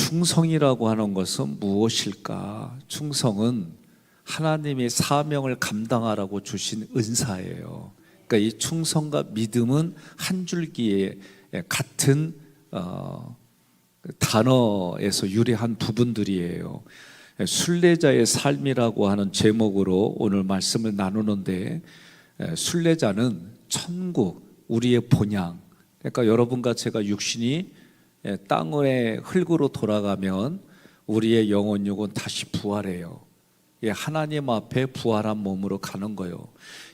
충성이라고 하는 것은 무엇일까? 충성은 하나님의 사명을 감당하라고 주신 은사예요. 그러니까 이 충성과 믿음은 한 줄기에 같은 단어에서 유래한 부분들이에요. 순례자의 삶이라고 하는 제목으로 오늘 말씀을 나누는데, 순례자는 천국, 우리의 본향. 그러니까 여러분과 제가 육신이 땅의 흙으로 돌아가면 우리의 영혼 육은 다시 부활해요. 하나님 앞에 부활한 몸으로 가는 거예요.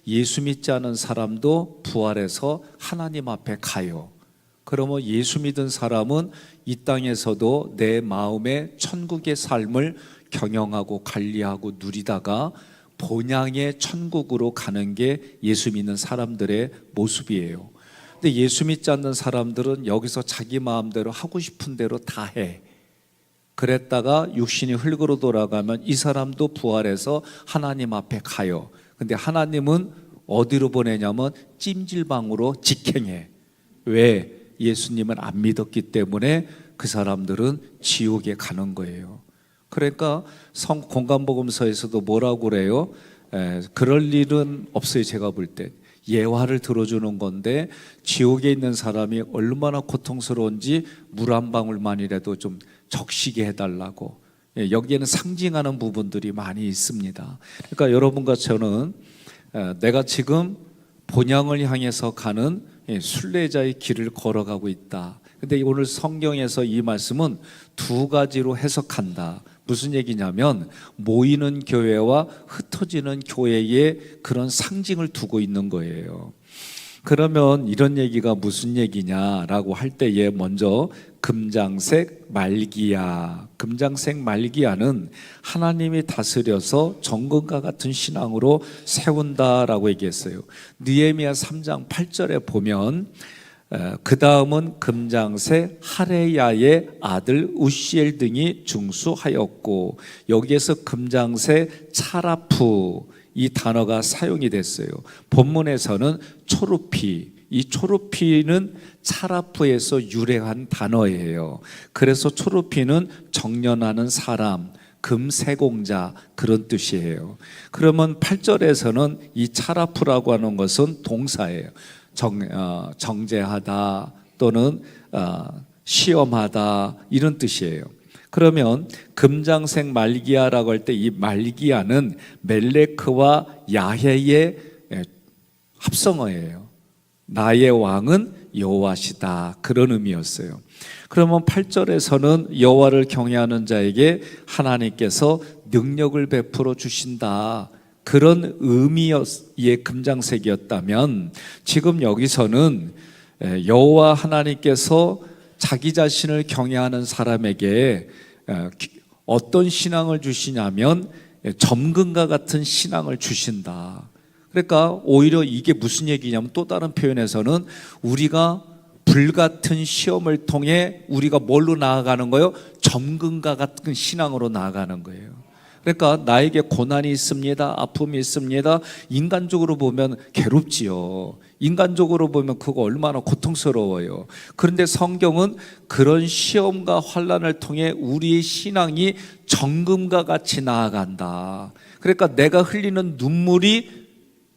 예수 믿지 않은 사람도 부활해서 하나님 앞에 가요. 그러면 예수 믿은 사람은 이 땅에서도 내 마음의 천국의 삶을 경영하고 관리하고 누리다가 본향의 천국으로 가는 게 예수 믿는 사람들의 모습이에요. 근데 예수 믿지 않는 사람들은 여기서 자기 마음대로 하고 싶은 대로 다 해. 그랬다가 육신이 흙으로 돌아가면 이 사람도 부활해서 하나님 앞에 가요. 근데 하나님은 어디로 보내냐면 찜질방으로 직행해. 왜? 예수님을 안 믿었기 때문에 그 사람들은 지옥에 가는 거예요. 그러니까 공간복음서에서도 뭐라고 그래요? 그럴 일은 없어요. 제가 볼 때 예화를 들어주는 건데, 지옥에 있는 사람이 얼마나 고통스러운지 물 한 방울만이라도 좀 적시게 해달라고. 여기에는 상징하는 부분들이 많이 있습니다. 그러니까 여러분과 저는 내가 지금 본향을 향해서 가는 순례자의 길을 걸어가고 있다. 근데 오늘 성경에서 이 말씀은 두 가지로 해석한다. 무슨 얘기냐면 모이는 교회와 흩어지는 교회의 그런 상징을 두고 있는 거예요. 그러면 이런 얘기가 무슨 얘기냐라고 할 때에 먼저 금장색 말기야. 금장색 말기야는 하나님이 다스려서 정금과 같은 신앙으로 세운다라고 얘기했어요. 느헤미야 3장 8절에 보면 그 다음은 금장색 하레야의 아들 우시엘 등이 중수하였고, 여기에서 금장색 차라프 이 단어가 사용이 됐어요. 본문에서는 초루피, 이 초루피는 차라프에서 유래한 단어예요. 그래서 초루피는 정련하는 사람, 금세공자 그런 뜻이에요. 그러면 8절에서는 이 차라프라고 하는 것은 동사예요. 정죄하다 또는 시험하다 이런 뜻이에요. 그러면 금장색 말기야라고 할 때 이 말기야는 멜레크와 야헤의 합성어예요. 나의 왕은 여호와시다 그런 의미였어요. 그러면 8절에서는 여호와를 경외하는 자에게 하나님께서 능력을 베풀어 주신다 그런 의미의 금장색이었다면, 지금 여기서는 여호와 하나님께서 자기 자신을 경외하는 사람에게 어떤 신앙을 주시냐면 점금과 같은 신앙을 주신다. 그러니까 오히려 이게 무슨 얘기냐면, 또 다른 표현에서는 우리가 불같은 시험을 통해 우리가 뭘로 나아가는 거예요? 점금과 같은 신앙으로 나아가는 거예요. 그러니까 나에게 고난이 있습니다. 아픔이 있습니다. 인간적으로 보면 괴롭지요. 인간적으로 보면 그거 얼마나 고통스러워요. 그런데 성경은 그런 시험과 환난을 통해 우리의 신앙이 정금과 같이 나아간다. 그러니까 내가 흘리는 눈물이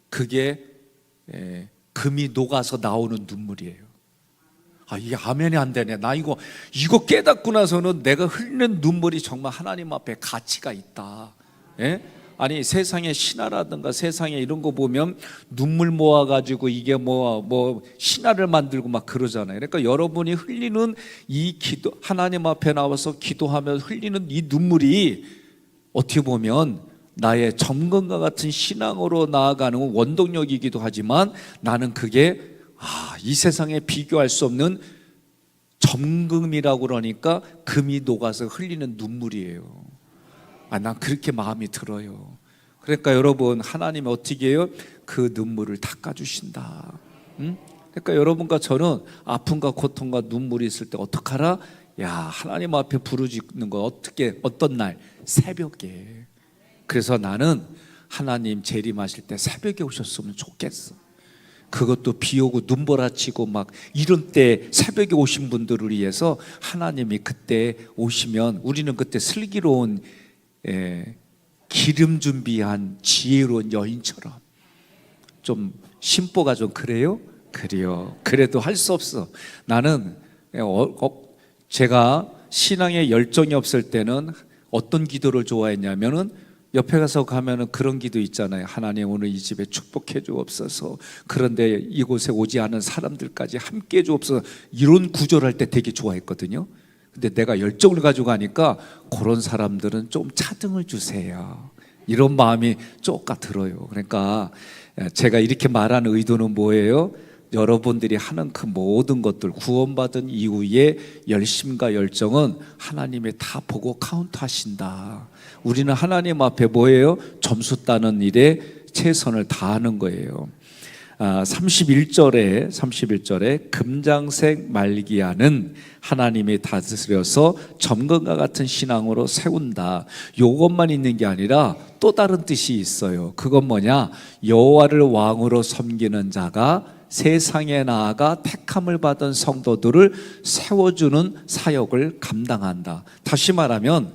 그게 금이 녹아서 나오는 눈물이에요. 이게 아멘이 안 되네. 나 이거 깨닫고 나서는 내가 흘리는 눈물이 정말 하나님 앞에 가치가 있다. 예? 아니 세상에 신화라든가 세상에 이런 거 보면 눈물 모아가지고 이게 뭐 신화를 만들고 막 그러잖아요. 그러니까 여러분이 흘리는 이 기도, 하나님 앞에 나와서 기도하며 흘리는 이 눈물이 어떻게 보면 나의 점검과 같은 신앙으로 나아가는 원동력이기도 하지만, 나는 그게 이 세상에 비교할 수 없는 점금이라고 그러니까 금이 녹아서 흘리는 눈물이에요. 난 그렇게 마음이 들어요. 그러니까 여러분, 하나님이 어떻게 해요? 그 눈물을 닦아주신다. 그러니까 여러분과 저는 아픔과 고통과 눈물이 있을 때 어떡하라? 하나님 앞에 부르짖는 거 어떤 날? 새벽에. 그래서 나는 하나님 재림하실 때 새벽에 오셨으면 좋겠어. 그것도 비 오고 눈보라치고 막 이런 때 새벽에 오신 분들을 위해서 하나님이 그때 오시면 우리는 그때 슬기로운 기름 준비한 지혜로운 여인처럼 좀 심보가 좀 그래요? 그래요. 그래도 할 수 없어. 나는 제가 신앙에 열정이 없을 때는 어떤 기도를 좋아했냐면은 옆에 가서 가면은 그런 기도 있잖아요. 하나님 오늘 이 집에 축복해 주옵소서. 그런데 이곳에 오지 않은 사람들까지 함께 해 주옵소서. 이런 구절할 때 되게 좋아했거든요. 근데 내가 열정을 가지고 가니까 그런 사람들은 좀 차등을 주세요. 이런 마음이 쪼까 들어요. 그러니까 제가 이렇게 말하는 의도는 뭐예요? 여러분들이 하는 그 모든 것들 구원받은 이후에 열심과 열정은 하나님이 다 보고 카운트하신다. 우리는 하나님 앞에 뭐예요? 점수 따는 일에 최선을 다하는 거예요. 31절에 금장색 말기야는 하나님이 다스려서 점검과 같은 신앙으로 세운다. 이것만 있는 게 아니라 또 다른 뜻이 있어요. 그건 뭐냐? 여호와를 왕으로 섬기는 자가 세상에 나아가 택함을 받은 성도들을 세워주는 사역을 감당한다. 다시 말하면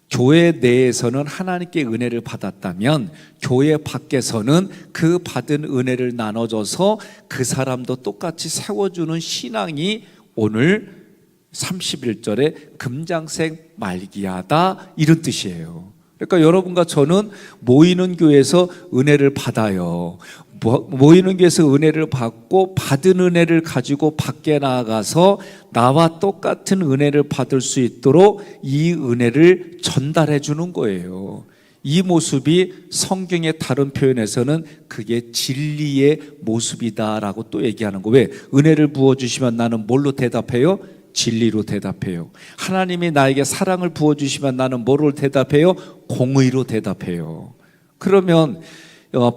교회 내에서는 하나님께 은혜를 받았다면 교회 밖에서는 그 받은 은혜를 나눠줘서 그 사람도 똑같이 세워주는 신앙이 오늘 31절에 금장색 말기야다 이런 뜻이에요. 그러니까 여러분과 저는 모이는 교회에서 은혜를 받아요. 모이는 교회에서 은혜를 받고 받은 은혜를 가지고 밖에 나아가서 나와 똑같은 은혜를 받을 수 있도록 이 은혜를 전달해 주는 거예요. 이 모습이 성경의 다른 표현에서는 그게 진리의 모습이다라고 또 얘기하는 거. 왜? 은혜를 부어주시면 나는 뭘로 대답해요? 진리로 대답해요. 하나님이 나에게 사랑을 부어주시면 나는 뭐로 대답해요? 공의로 대답해요. 그러면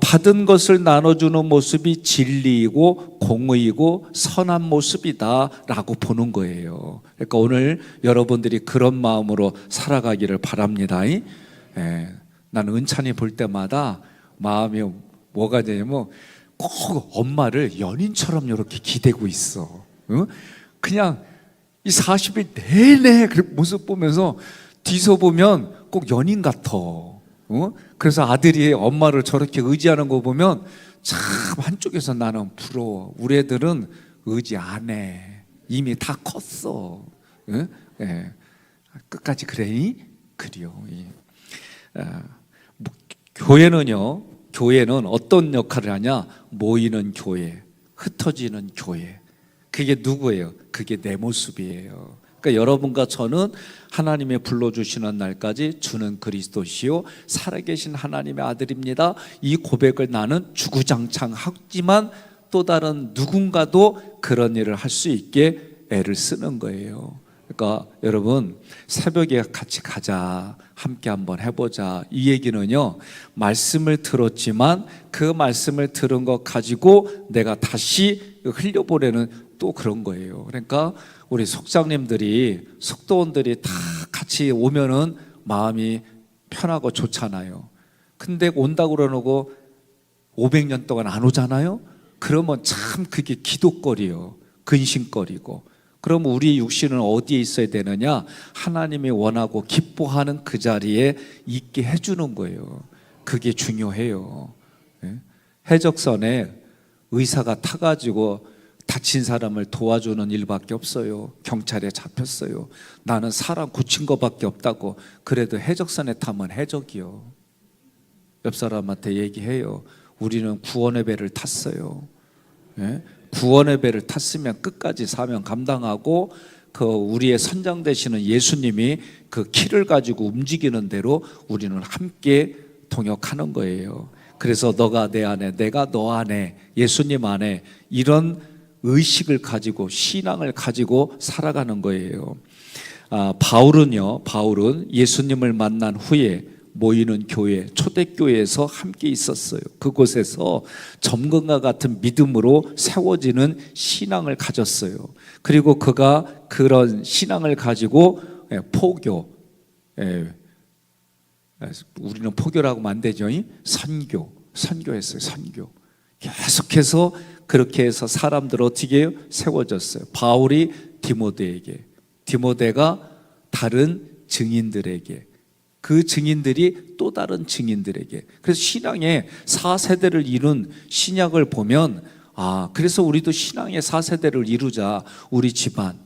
받은 것을 나눠주는 모습이 진리이고 공의이고 선한 모습이다라고 보는 거예요. 그러니까 오늘 여러분들이 그런 마음으로 살아가기를 바랍니다. 나는 은찬이 볼 때마다 마음이 뭐가 되냐면 꼭 엄마를 연인처럼 이렇게 기대고 있어. 그냥 이 40일 내내 그 모습 보면서 뒤서 보면 꼭 연인 같아. 그래서 아들이 엄마를 저렇게 의지하는 거 보면 참 한쪽에서 나는 부러워. 우리 애들은 의지 안 해. 이미 다 컸어. 끝까지 그래니? 그래요. 교회는 어떤 역할을 하냐? 모이는 교회, 흩어지는 교회. 그게 누구예요? 그게 내 모습이에요. 그러니까 여러분과 저는 하나님의 불러주시는 날까지 주는 그리스도시요 살아계신 하나님의 아들입니다. 이 고백을 나는 주구장창하지만 또 다른 누군가도 그런 일을 할 수 있게 애를 쓰는 거예요. 그러니까 여러분 새벽에 같이 가자, 함께 한번 해보자. 이 얘기는요, 말씀을 들었지만 그 말씀을 들은 것 가지고 내가 다시 흘려보내는 또 그런 거예요. 그러니까 우리 속장님들이, 속도원들이 다 같이 오면은 마음이 편하고 좋잖아요. 근데 온다고 그러고 500년 동안 안 오잖아요. 그러면 참 그게 기도거리요, 근심거리고. 그럼 우리 육신은 어디에 있어야 되느냐? 하나님이 원하고 기뻐하는 그 자리에 있게 해주는 거예요. 그게 중요해요. 해적선에 의사가 타가지고 다친 사람을 도와주는 일밖에 없어요. 경찰에 잡혔어요. 나는 사람 고친 것밖에 없다고. 그래도 해적선에 타면 해적이요. 옆 사람한테 얘기해요. 우리는 구원의 배를 탔어요. 구원의 배를 탔으면 끝까지 사명 감당하고 그 우리의 선장 되시는 예수님이 그 키를 가지고 움직이는 대로 우리는 함께 동역하는 거예요. 그래서 너가 내 안에, 내가 너 안에, 예수님 안에 이런 의식을 가지고 신앙을 가지고 살아가는 거예요. 바울은 예수님을 만난 후에 모이는 교회, 초대교회에서 함께 있었어요. 그곳에서 점검과 같은 믿음으로 세워지는 신앙을 가졌어요. 그리고 그가 그런 신앙을 가지고 포교, 우리는 포교라고 하면 안 되죠. 선교했어요. 선교. 계속해서 그렇게 해서 사람들 어떻게 해요? 세워졌어요. 바울이 디모데에게, 디모데가 다른 증인들에게, 그 증인들이 또 다른 증인들에게. 그래서 신앙의 4세대를 이룬 신약을 보면 그래서 우리도 신앙의 4세대를 이루자. 우리 집안,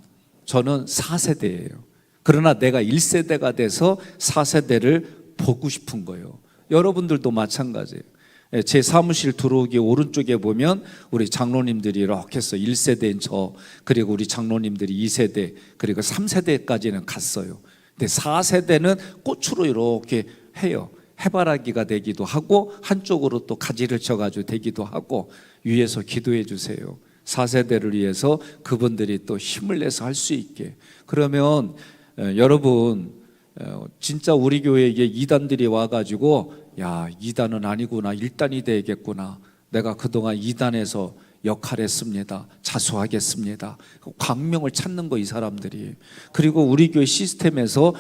저는 4세대예요. 그러나 내가 1세대가 돼서 4세대를 보고 싶은 거예요. 여러분들도 마찬가지예요. 제 사무실 들어오기 오른쪽에 보면 우리 장로님들이 이렇게 해서 1세대인 저, 그리고 우리 장로님들이 2세대, 그리고 3세대까지는 갔어요. 근데 4세대는 꽃으로 이렇게 해요. 해바라기가 되기도 하고 한쪽으로 또 가지를 쳐가지고 되기도 하고, 위에서 기도해 주세요. 4세대를 위해서 그분들이 또 힘을 내서 할 수 있게. 그러면 여러분, 진짜 우리 교회에 이단들이 와가지고 야, 2단은 아니구나, 1단이 되겠구나, 내가 그동안 2단에서 역할했습니다, 자수하겠습니다, 광명을 찾는 거, 이 사람들이. 그리고 우리 교회 시스템에서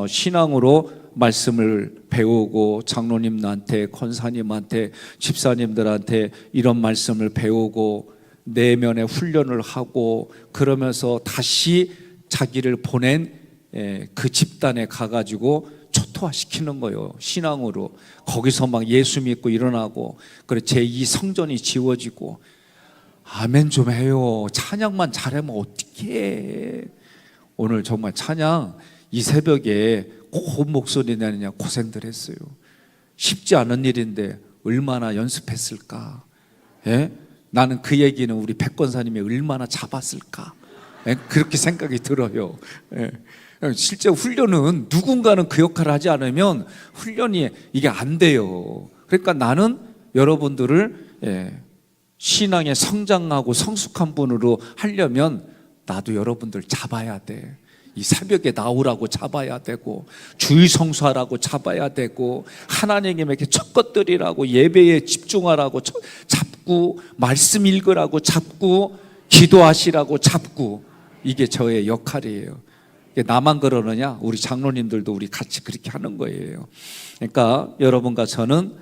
신앙으로 말씀을 배우고 장로님한테, 권사님한테, 집사님들한테 이런 말씀을 배우고 내면의 훈련을 하고, 그러면서 다시 자기를 보낸 그 집단에 가가지고 초토화시키는 거예요. 신앙으로. 거기서 막 예수 믿고 일어나고, 그래 제2 성전이 지워지고. 아멘 좀 해요. 찬양만 잘하면 어떻게 해. 오늘 정말 찬양 이 새벽에 고운 목소리 내느냐 고생들 했어요. 쉽지 않은 일인데 얼마나 연습했을까. 예? 나는 그 얘기는 우리 백권사님이 얼마나 잡았을까. 예? 그렇게 생각이 들어요. 예. 실제 훈련은 누군가는 그 역할을 하지 않으면 훈련이 이게 안 돼요. 그러니까 나는 여러분들을 신앙에 성장하고 성숙한 분으로 하려면 나도 여러분들 잡아야 돼. 이 새벽에 나오라고 잡아야 되고, 주의 성수하라고 잡아야 되고, 하나님에게 첫 것들이라고, 예배에 집중하라고 잡고, 말씀 읽으라고 잡고, 기도하시라고 잡고, 이게 저의 역할이에요. 나만 그러느냐? 우리 장로님들도 우리 같이 그렇게 하는 거예요. 그러니까 여러분과 저는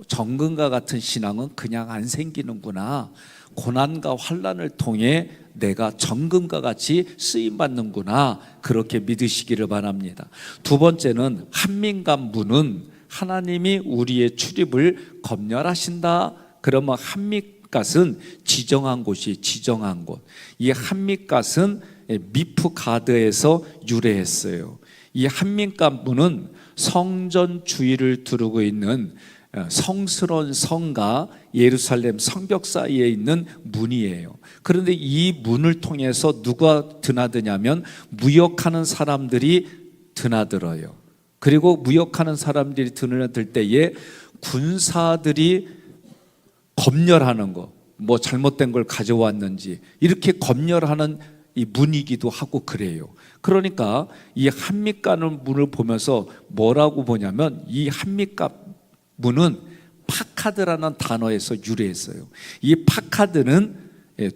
정금과 같은 신앙은 그냥 안 생기는구나. 고난과 환난을 통해 내가 정금과 같이 쓰임받는구나. 그렇게 믿으시기를 바랍니다. 두 번째는 한민간문은 하나님이 우리의 출입을 검열하신다. 그러면 한mit갓은 지정한 곳이 지정한 곳. 이 한mit갓은 미프가드에서 유래했어요. 이 한민간문은 성전 주위를 두르고 있는 성스러운 성과 예루살렘 성벽 사이에 있는 문이에요. 그런데 이 문을 통해서 누가 드나드냐면 무역하는 사람들이 드나들어요. 그리고 무역하는 사람들이 드나들 때에 군사들이 검열하는 거, 뭐 잘못된 걸 가져왔는지 이렇게 검열하는 이 문이기도 하고 그래요. 그러니까 이 한mit간 문을 보면서 뭐라고 보냐면, 이 한mit간 문은 파카드라는 단어에서 유래했어요. 이 파카드는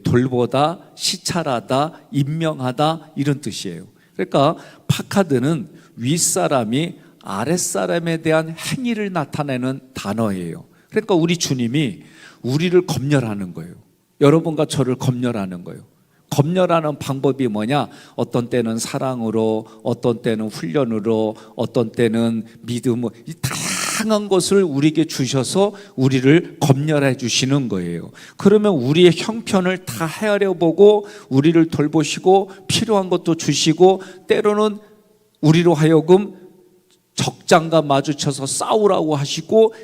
돌보다, 시찰하다, 임명하다 이런 뜻이에요. 그러니까 파카드는 윗사람이 아랫사람에 대한 행위를 나타내는 단어예요. 그러니까 우리 주님이 우리를 검열하는 거예요. 여러분과 저를 검열하는 거예요. 검열하는 방법이 뭐냐? 어떤 때는 사랑으로, 어떤 때는 훈련으로, 어떤 때는 믿음으로, 이 다양한 것을 우리에게 주셔서 우리를 검열해 주시는 거예요. 그러면 우리의 형편을 다 헤아려 보고 우리를 돌보시고 필요한 것도 주시고, 때로는 우리로 하여금 적장과 마주쳐서 싸우라고 하시고,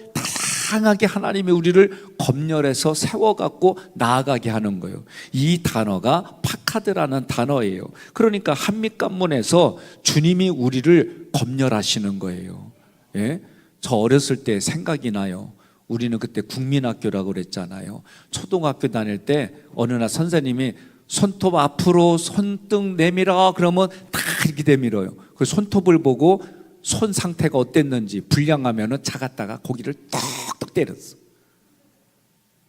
다양하게 하나님이 우리를 검열해서 세워갖고 나아가게 하는 거예요. 이 단어가 파카드라는 단어예요. 그러니까 한mit간문에서 주님이 우리를 검열하시는 거예요. 예? 저 어렸을 때 생각이 나요. 우리는 그때 국민학교라고 그랬잖아요. 초등학교 다닐 때 어느 날 선생님이 손톱 앞으로 손등 내밀어 그러면 다 이렇게 내밀어요. 그 손톱을 보고 손 상태가 어땠는지 불량하면은 작았다가 고기를 톡톡 때렸어.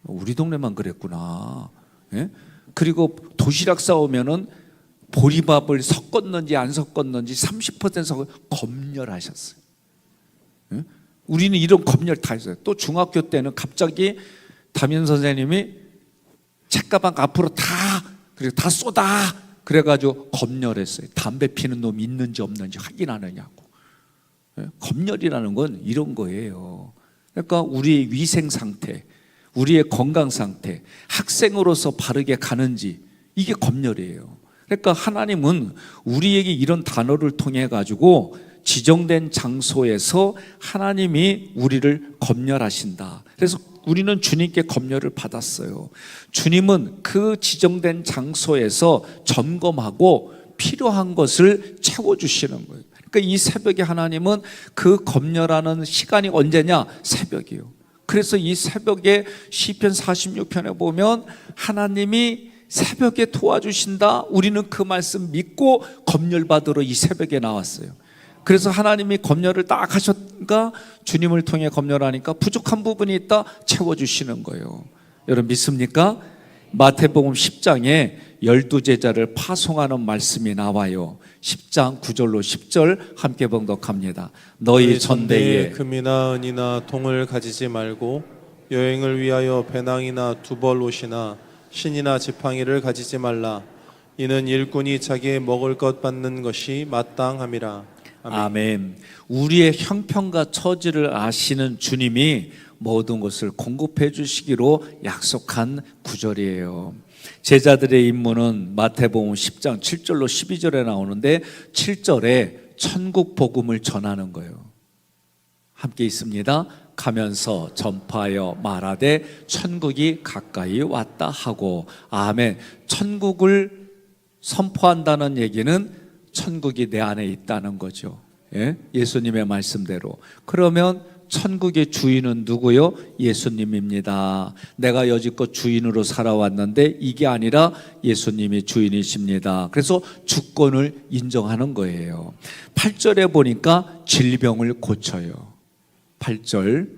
우리 동네만 그랬구나. 예? 그리고 도시락 싸오면은 보리밥을 섞었는지 안 섞었는지 30% 섞어 검열하셨어요. 예? 우리는 이런 검열 다 했어요. 또 중학교 때는 갑자기 담임 선생님이 책가방 앞으로 그리고 다 쏟아 그래가지고 검열했어요. 담배 피는 놈 있는지 없는지 확인하느냐고. 검열이라는 건 이런 거예요. 그러니까 우리의 위생 상태, 우리의 건강 상태, 학생으로서 바르게 가는지, 이게 검열이에요. 그러니까 하나님은 우리에게 이런 단어를 통해 가지고 지정된 장소에서 하나님이 우리를 검열하신다. 그래서 우리는 주님께 검열을 받았어요. 주님은 그 지정된 장소에서 점검하고 필요한 것을 채워주시는 거예요. 그러니까 이 새벽에 하나님은 그 검열하는 시간이 언제냐? 새벽이에요. 그래서 이 새벽에 시편 46편에 보면 하나님이 새벽에 도와주신다. 우리는 그 말씀 믿고 검열받으러 이 새벽에 나왔어요. 그래서 하나님이 검열을 딱 하셨으니까 주님을 통해 검열하니까 부족한 부분이 있다 채워주시는 거예요. 여러분 믿습니까? 마태복음 10장에 12제자를 파송하는 말씀이 나와요. 10장 9절로 10절 함께 봉독합니다. 너희 전대에 금이나 은이나 동을 가지지 말고 여행을 위하여 배낭이나 두벌 옷이나 신이나 지팡이를 가지지 말라. 이는 일꾼이 자기의 먹을 것 받는 것이 마땅함이라. 아멘. 우리의 형편과 처지를 아시는 주님이 모든 것을 공급해 주시기로 약속한 구절이에요. 제자들의 임무는 마태복음 10장 7절로 12절에 나오는데 7절에 천국 복음을 전하는 거예요. 함께 있습니다. 가면서 전파하여 말하되 천국이 가까이 왔다 하고. 아멘. 천국을 선포한다는 얘기는 천국이 내 안에 있다는 거죠. 예? 예수님의 말씀대로. 그러면 천국의 주인은 누구요? 예수님입니다. 내가 여지껏 주인으로 살아왔는데 이게 아니라 예수님이 주인이십니다. 그래서 주권을 인정하는 거예요. 8절에 보니까 질병을 고쳐요. 8절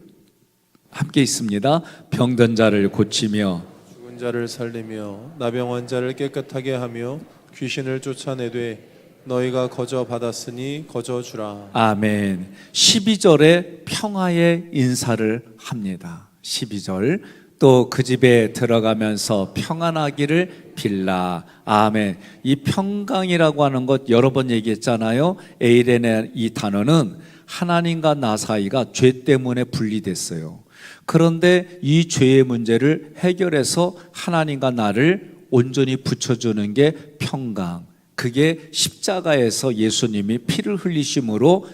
함께 있습니다. 병든 자를 고치며 죽은 자를 살리며 나병 자를 깨끗하게 하며 귀신을 쫓아내되 너희가 거저 받았으니 거저 주라. 아멘. 12절에 평화의 인사를 합니다. 12절 또 그 집에 들어가면서 평안하기를 빌라. 아멘. 이 평강이라고 하는 것 여러 번 얘기했잖아요. 에이렌의 이 단어는 하나님과 나 사이가 죄 때문에 분리됐어요. 그런데 이 죄의 문제를 해결해서 하나님과 나를 온전히 붙여주는 게 평강. 그게 십자가에서 예수님이 피를 흘리심으로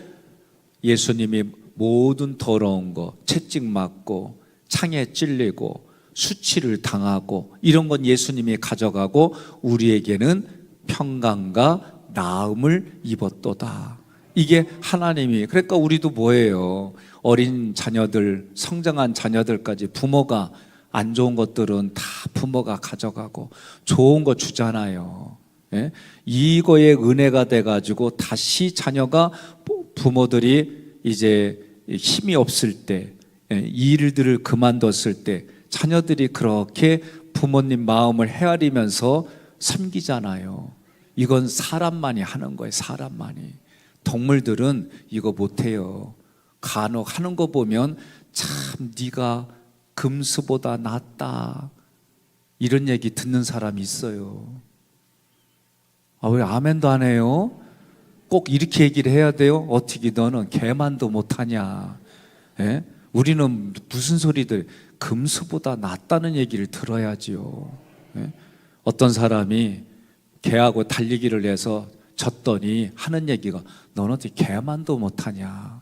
예수님이 모든 더러운 거, 채찍 맞고 창에 찔리고 수치를 당하고 이런 건 예수님이 가져가고 우리에게는 평강과 나음을 입었도다. 이게 하나님이. 그러니까 우리도 뭐예요? 어린 자녀들, 성장한 자녀들까지 부모가 안 좋은 것들은 다 부모가 가져가고 좋은 거 주잖아요. 예? 이거에 은혜가 돼가지고 다시 자녀가 부모들이 이제 힘이 없을 때, 일들을 그만뒀을 때 자녀들이 그렇게 부모님 마음을 헤아리면서 섬기잖아요. 이건 사람만이 하는 거예요. 사람만이. 동물들은 이거 못해요. 간혹 하는 거 보면 참 네가 금수보다 낫다 이런 얘기 듣는 사람이 있어요. 아, 왜 아멘도 안 해요? 꼭 이렇게 얘기를 해야 돼요? 어떻게 너는 개만도 못하냐? 예? 우리는 무슨 소리들, 금수보다 낫다는 얘기를 들어야지요. 예? 어떤 사람이 개하고 달리기를 해서 졌더니 하는 얘기가 너는 어떻게 개만도 못하냐?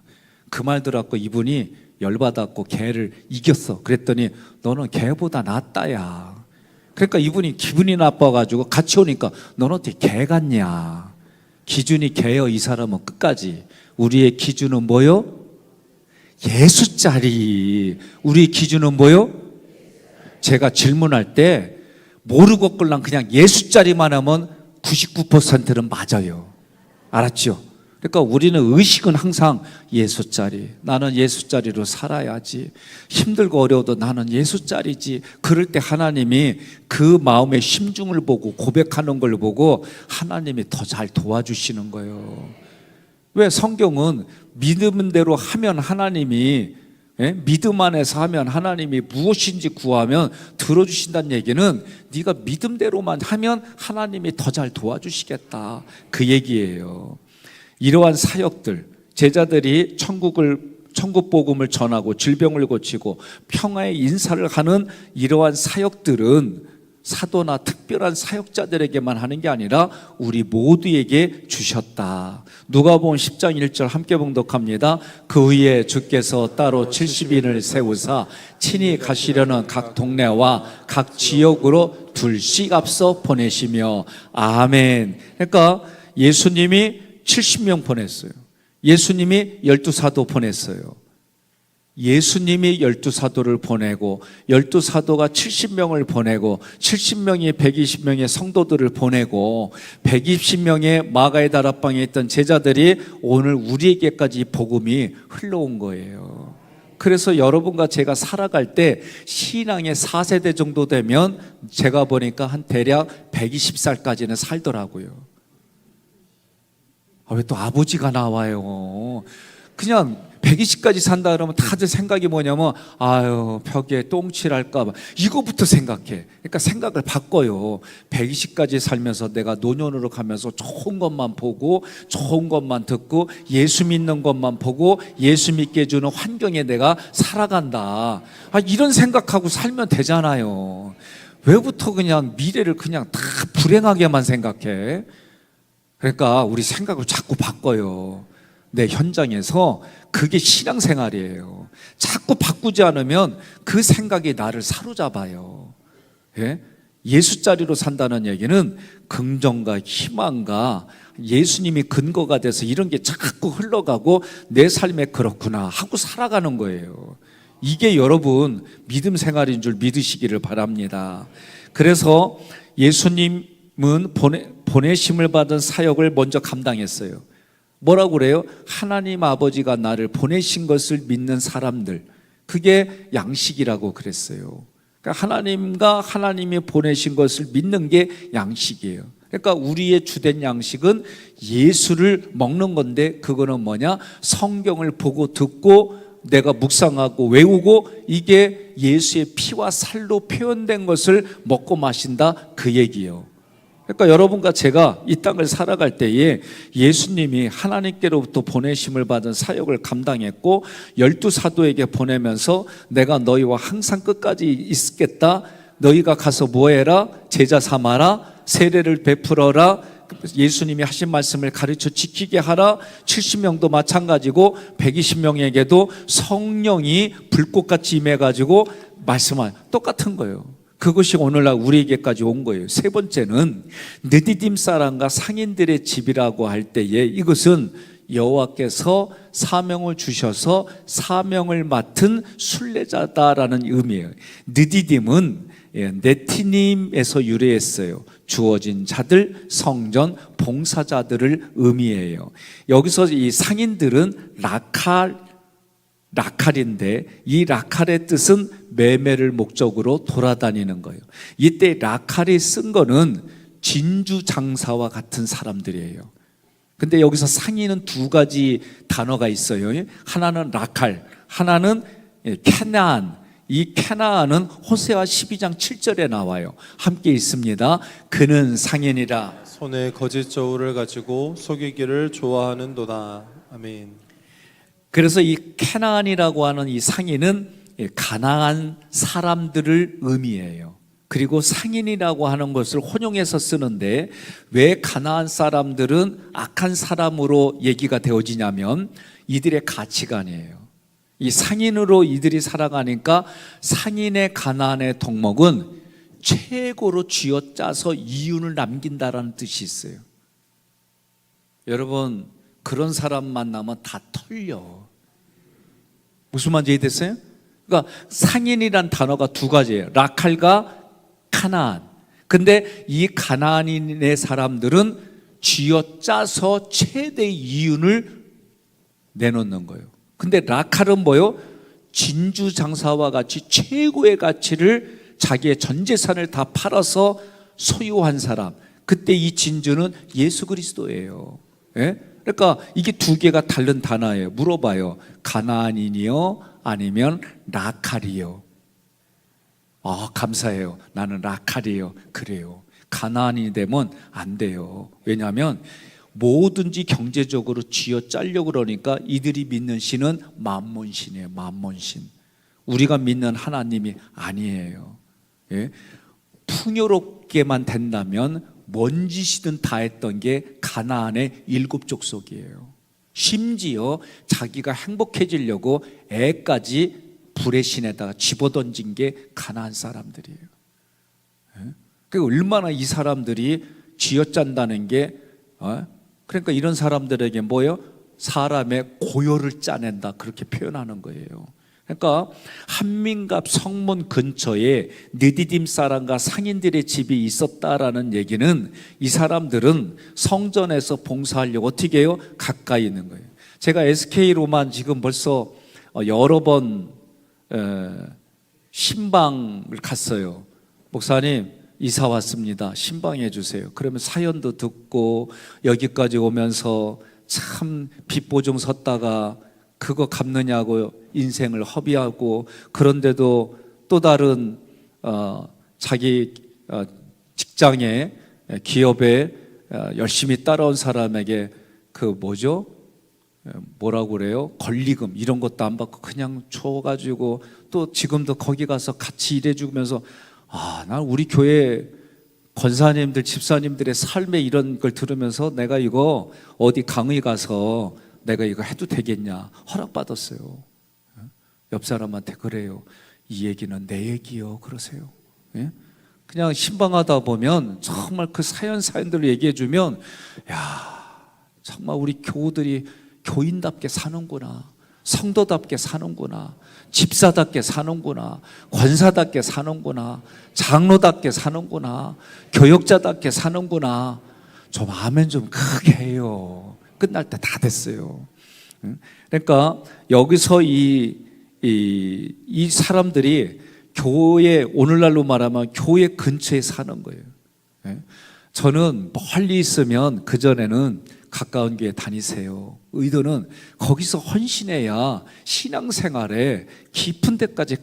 그 말 들었고 이분이 열받았고 개를 이겼어. 그랬더니 너는 개보다 낫다야. 그러니까 이분이 기분이 나빠가지고 같이 오니까 너는 어떻게 개 같냐? 기준이 개요. 이 사람은 끝까지. 우리의 기준은 뭐요? 예수짜리. 우리의 기준은 뭐요? 제가 질문할 때 모르고 끌랑 그냥 예수짜리만 하면 99%는 맞아요. 알았죠? 그러니까 우리는 의식은 항상 예수짜리. 나는 예수짜리로 살아야지. 힘들고 어려워도 나는 예수짜리지. 그럴 때 하나님이 그 마음의 심중을 보고 고백하는 걸 보고 하나님이 더 잘 도와주시는 거예요. 왜 성경은 믿음은 대로 하면 하나님이 예? 믿음 안에서 하면 하나님이 무엇인지 구하면 들어주신다는 얘기는 네가 믿음대로만 하면 하나님이 더 잘 도와주시겠다, 그 얘기예요. 이러한 사역들, 제자들이 천국 복음을 전하고 질병을 고치고 평화의 인사를 하는 이러한 사역들은 사도나 특별한 사역자들에게만 하는 게 아니라 우리 모두에게 주셨다. 누가복음 10장 1절 함께 봉독합니다. 그 후에 주께서 따로 70인을 세우사 친히 가시려는 각 동네와 각 지역으로 둘씩 앞서 보내시며. 아멘. 그러니까 예수님이 70명 보냈어요. 예수님이 12사도 보냈어요. 예수님이 12사도를 보내고 12사도가 70명을 보내고 70명이 120명의 성도들을 보내고 120명의 마가의 다락방에 있던 제자들이 오늘 우리에게까지 복음이 흘러온 거예요. 그래서 여러분과 제가 살아갈 때 신앙의 4세대 정도 되면 제가 보니까 한 대략 120살까지는 살더라고요. 왜 또 아버지가 나와요? 그냥 120까지 산다 그러면 다들 생각이 뭐냐면 아유 벽에 똥칠할까 봐 이거부터 생각해. 그러니까 생각을 바꿔요. 120까지 살면서 내가 노년으로 가면서 좋은 것만 보고 좋은 것만 듣고 예수 믿는 것만 보고 예수 믿게 해주는 환경에 내가 살아간다, 이런 생각하고 살면 되잖아요. 왜부터 그냥 미래를 그냥 다 불행하게만 생각해? 그러니까 우리 생각을 자꾸 바꿔요. 내 현장에서 그게 신앙생활이에요. 자꾸 바꾸지 않으면 그 생각이 나를 사로잡아요. 예? 예수자리로 산다는 얘기는 긍정과 희망과 예수님이 근거가 돼서 이런 게 자꾸 흘러가고 내 삶에 그렇구나 하고 살아가는 거예요. 이게 여러분 믿음 생활인 줄 믿으시기를 바랍니다. 그래서 예수님은 보내심을 받은 사역을 먼저 감당했어요. 뭐라고 그래요? 하나님 아버지가 나를 보내신 것을 믿는 사람들, 그게 양식이라고 그랬어요. 그러니까 하나님과 하나님이 보내신 것을 믿는 게 양식이에요. 그러니까 우리의 주된 양식은 예수를 먹는 건데, 그거는 뭐냐? 성경을 보고 듣고 내가 묵상하고 외우고 이게 예수의 피와 살로 표현된 것을 먹고 마신다, 그 얘기예요. 그러니까 여러분과 제가 이 땅을 살아갈 때에 예수님이 하나님께로부터 보내심을 받은 사역을 감당했고 12사도에게 보내면서 내가 너희와 항상 끝까지 있겠다, 너희가 가서 뭐해라? 제자 삼아라, 세례를 베풀어라, 예수님이 하신 말씀을 가르쳐 지키게 하라. 70명도 마찬가지고 120명에게도 성령이 불꽃같이 임해가지고 말씀한 똑같은 거예요. 그것이 오늘날 우리에게까지 온 거예요. 세 번째는 느디딤 사람과 상인들의 집이라고 할 때에 이것은 여호와께서 사명을 주셔서 사명을 맡은 순례자다라는 의미예요. 느디딤은 네티님에서 유래했어요. 주어진 자들, 성전, 봉사자들을 의미해요. 여기서 이 상인들은 라칼인데 이 라칼의 뜻은 매매를 목적으로 돌아다니는 거예요. 이때 라칼이 쓴 거는 진주 장사와 같은 사람들이에요. 근데 여기서 상인은 두 가지 단어가 있어요. 하나는 라칼, 하나는 캐나안. 이 캐나안은 호세아 12장 7절에 나와요. 함께 읽습니다. 그는 상인이라 손에 거짓 저울을 가지고 속이기를 좋아하는도다. 아멘. 그래서 이 캐나안이라고 하는 이 상인은 가나안 사람들을 의미해요. 그리고 상인이라고 하는 것을 혼용해서 쓰는데 왜 가나안 사람들은 악한 사람으로 얘기가 되어지냐면 이들의 가치관이에요. 이 상인으로 이들이 살아가니까 상인의 가나안의 덕목은 최고로 쥐어짜서 이윤을 남긴다라는 뜻이 있어요. 여러분 그런 사람 만나면 다 털려. 무슨 말인지 이해됐어요? 그러니까 상인이란 단어가 두 가지예요. 라칼과 가나안. 근데 이 가나안인의 사람들은 쥐어짜서 최대의 이윤을 내놓는 거예요. 근데 라칼은 뭐요? 진주 장사와 같이 최고의 가치를 자기의 전 재산을 다 팔아서 소유한 사람. 그때 이 진주는 예수 그리스도예요. 예? 그러니까 이게 두 개가 다른 단어예요. 물어봐요. 가나안이요 아니면 라칼이요? 아, 감사해요. 나는 라칼이에요. 그래요. 가나안이 되면 안 돼요. 왜냐하면 뭐든지 경제적으로 쥐어짜려고 그러니까 이들이 믿는 신은 만몬신이에요. 만몬신. 우리가 믿는 하나님이 아니에요. 예? 풍요롭게만 된다면 뭔 짓이든 다 했던 게 가나안의 7족속이에요. 심지어 자기가 행복해지려고 애까지 불의 신에다가 집어던진 게 가나안 사람들이에요. 그러니까 얼마나 이 사람들이 쥐어짠다는 게 그러니까 이런 사람들에게 뭐예요? 사람의 고요를 짜낸다 그렇게 표현하는 거예요. 그러니까 한민갑 성문 근처에 느디딤 사람과 상인들의 집이 있었다라는 얘기는 이 사람들은 성전에서 봉사하려고 어떻게 해요? 가까이 있는 거예요. 제가 SK로만 지금 벌써 여러 번 신방을 갔어요. 목사님 이사 왔습니다. 신방해 주세요. 그러면 사연도 듣고 여기까지 오면서 참 빚보증 섰다가 그거 갚느냐고 인생을 허비하고 그런데도 또 다른 자기 직장에 기업에 열심히 따라온 사람에게 그 뭐죠? 뭐라고 그래요? 권리금 이런 것도 안 받고 그냥 줘가지고 또 지금도 거기 가서 같이 일해주면서 난 우리 교회 권사님들 집사님들의 삶의 이런 걸 들으면서 내가 이거 어디 강의 가서 내가 이거 해도 되겠냐 허락받았어요. 옆 사람한테 그래요. 이 얘기는 내 얘기요 그러세요. 예? 그냥 신방하다 보면 정말 그 사연들을 얘기해 주면 야 정말 우리 교우들이 교인답게 사는구나, 성도답게 사는구나, 집사답게 사는구나, 권사답게 사는구나, 장로답게 사는구나, 교역자답게 사는구나. 좀 아멘 좀 크게 해요. 끝날 때 다 됐어요. 그러니까 여기서 이 사람들이 교회, 오늘날로 말하면 교회 근처에 사는 거예요. 저는 멀리 있으면 그전에는 가까운 교회 다니세요. 의도는 거기서 헌신해야 신앙생활에 깊은 데까지